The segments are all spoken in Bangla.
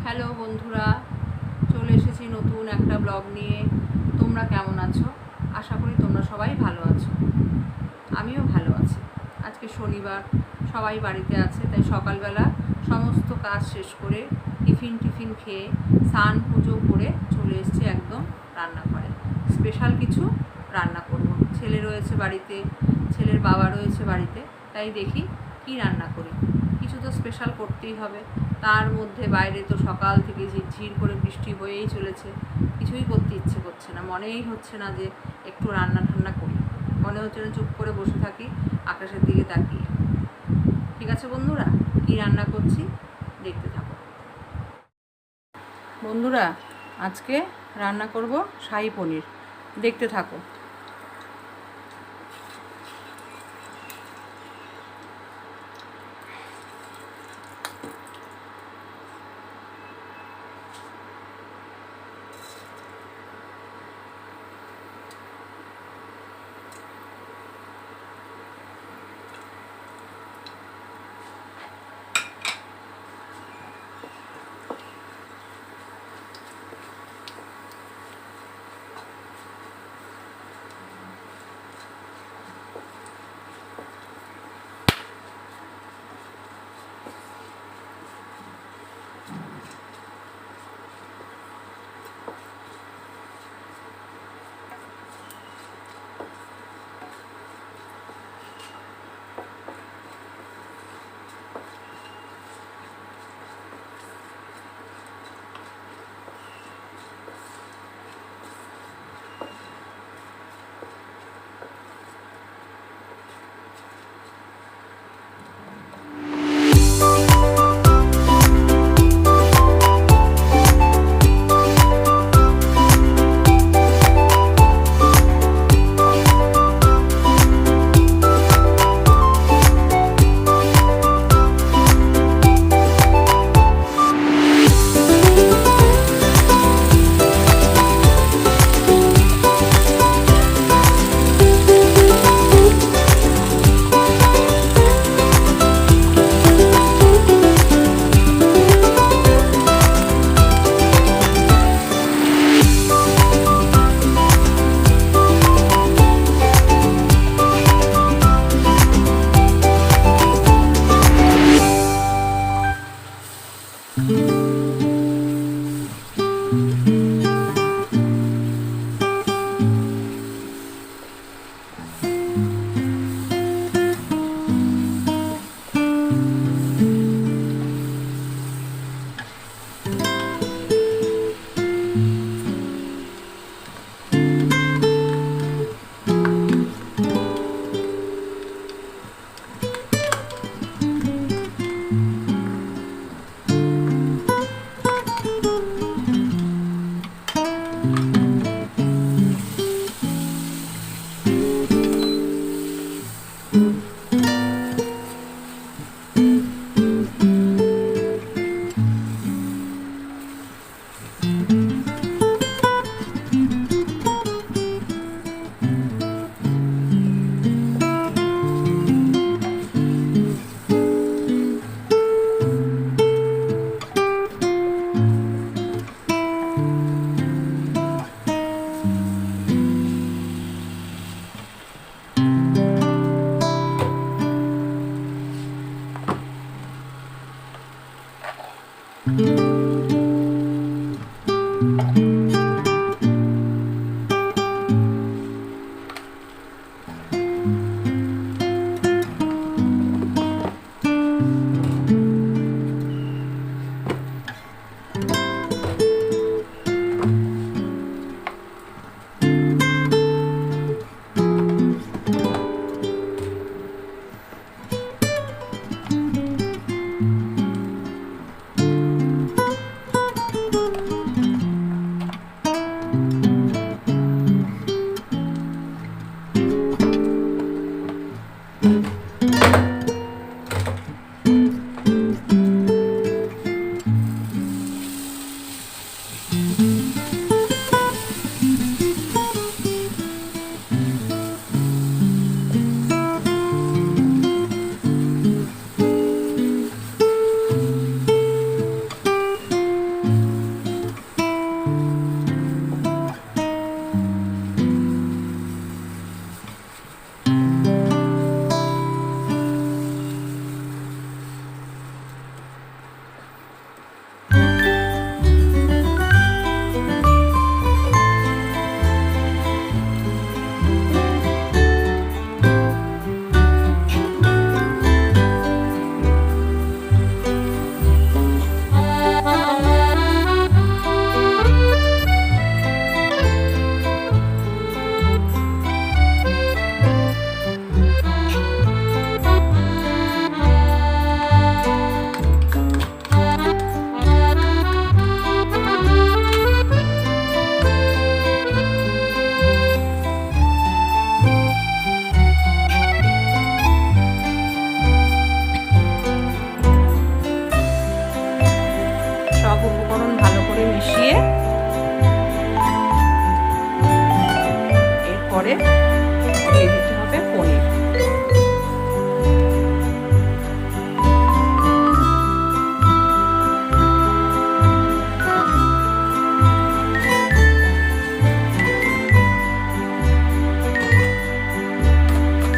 হ্যালো বন্ধুরা, চলে এসেছি নতুন একটা ব্লগ নিয়ে। তোমরা কেমন আছো? আশা করি তোমরা সবাই ভালো আছো। আমিও ভালো আছি। আজকে শনিবার, সবাই বাড়িতে আছে, তাই সকালবেলা সমস্ত কাজ শেষ করে টিফিন খেয়ে স্নান পুজো করে চলে এসেছি একদম রান্নাঘরে। স্পেশাল কিছু রান্না করব। ছেলে রয়েছে বাড়িতে, ছেলের বাবা রয়েছে বাড়িতে, তাই দেখি কি রান্না করি। কিছু তো স্পেশাল করতেই হবে। তার মধ্যে বাইরে তো সকাল থেকে ঝিরঝির করে বৃষ্টি হয়েই চলেছে, কিছুই করতে ইচ্ছে করছে না। মনেই হচ্ছে না যে একটু রান্না ঠান্না করি, মনে হচ্ছে না চুপ করে বসে থাকি আকাশের দিকে তাকিয়ে। ঠিক আছে বন্ধুরা, কি রান্না করছি দেখতে থাকো। বন্ধুরা, আজকে রান্না করব শাহী পনির, দেখতে থাকো। সব উপকরণ ভালো করে মিশিয়ে এরপরে দিয়ে দিতে হবে পনির।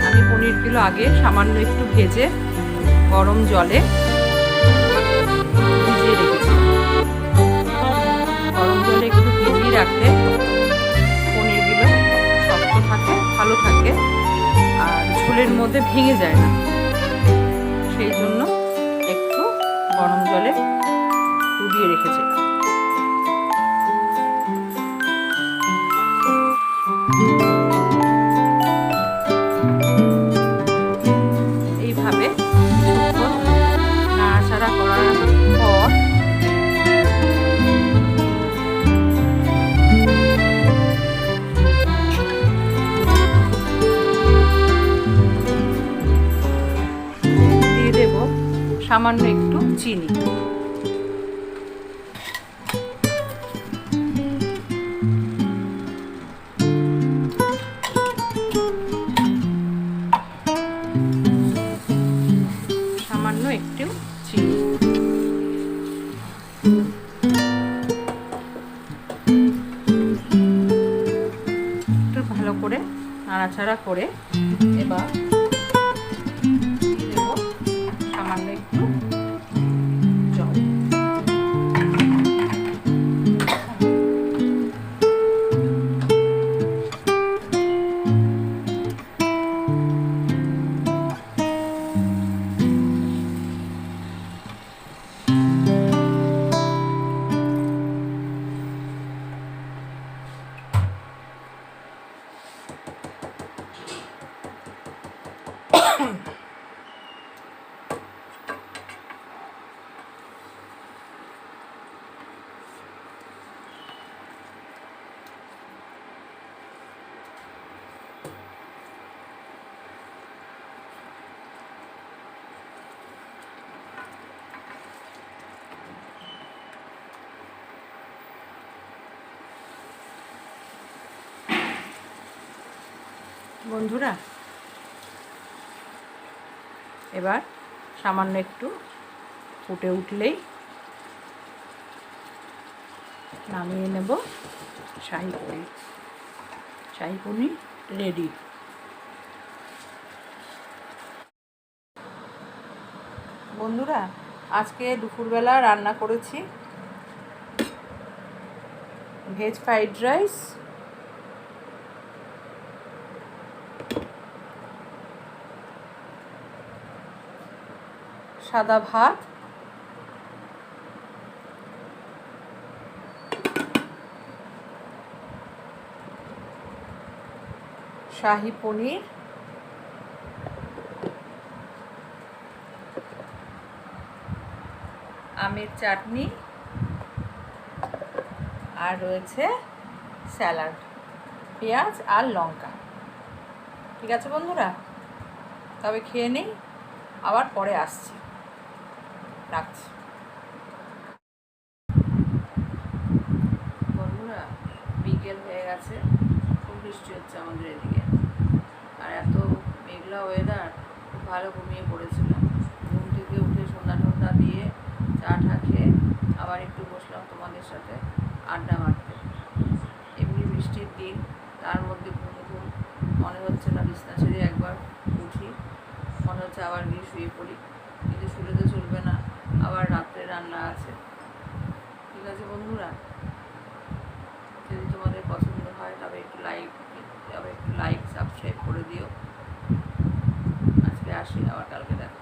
আমি পনিরগুলো আগে সামান্য একটু ভেজে গরম জলে ভিজিয়ে রেখেছি। গরম জলে একটু ভিজিয়ে রাখলে পনিরগুলো শক্ত থাকে, ভালো থাকে, আর ঝোলের মধ্যে ভেঙে যায় না। সেই জন্য একটু গরম জলে ডুবিয়ে রেখেছি। এইভাবে নাড়াচাড়া করার পর দিয়ে দেব সামান্য একটু চিনি। সামান্য একটু চিনি। একটু ভালো করে নাড়াচাড়া করে এবার দেব সামান্য একটু জল। বন্ধুরা, এবার সামান্য একটু ফুটে উঠলেই নামিয়ে নেব শাহী পনির। শাহী পনির রেডি। বন্ধুরা, আজকে দুপুরবেলা রান্না করেছি ভেজ ফ্রাইড রাইস, সাদা ভাত, শাহী পনির, আমের চাটনি, আর রয়েছে স্যালাড, পেঁয়াজ আর লঙ্কা। ঠিক আছে বন্ধুরা, তবে খেয়ে নিই, আবার পরে আসছি। রাখছি। বন্ধুরা, বিকেল হয়ে গেছে, খুব বৃষ্টি হচ্ছে আমাদের এদিকে, আর এত মেঘলা ওয়েদার, খুব ভালো ঘুমিয়ে পড়েছিলাম। ঘুম থেকে উঠে সন্ধ্যা টন্ধা দিয়ে চা টা খেয়ে আবার একটু বসলাম তোমাদের সাথে আড্ডা মারতে। এমনি বৃষ্টির দিন, তার মধ্যে ঘুম ঘুম মনে হচ্ছে না, বিছনা ছেড়ে একবার উঠি, মনে হচ্ছে আবার গিয়ে শুয়ে পড়ি, কিন্তু শুলে তো চলবে না, আবার রাত্রে রান্না আছে। ঠিক আছে বন্ধুরা, যদি তোমাদের পছন্দ হয় তবে একটু লাইক সাবস্ক্রাইব করে দিও। আজকে আসি, আবার কালকে দেখা।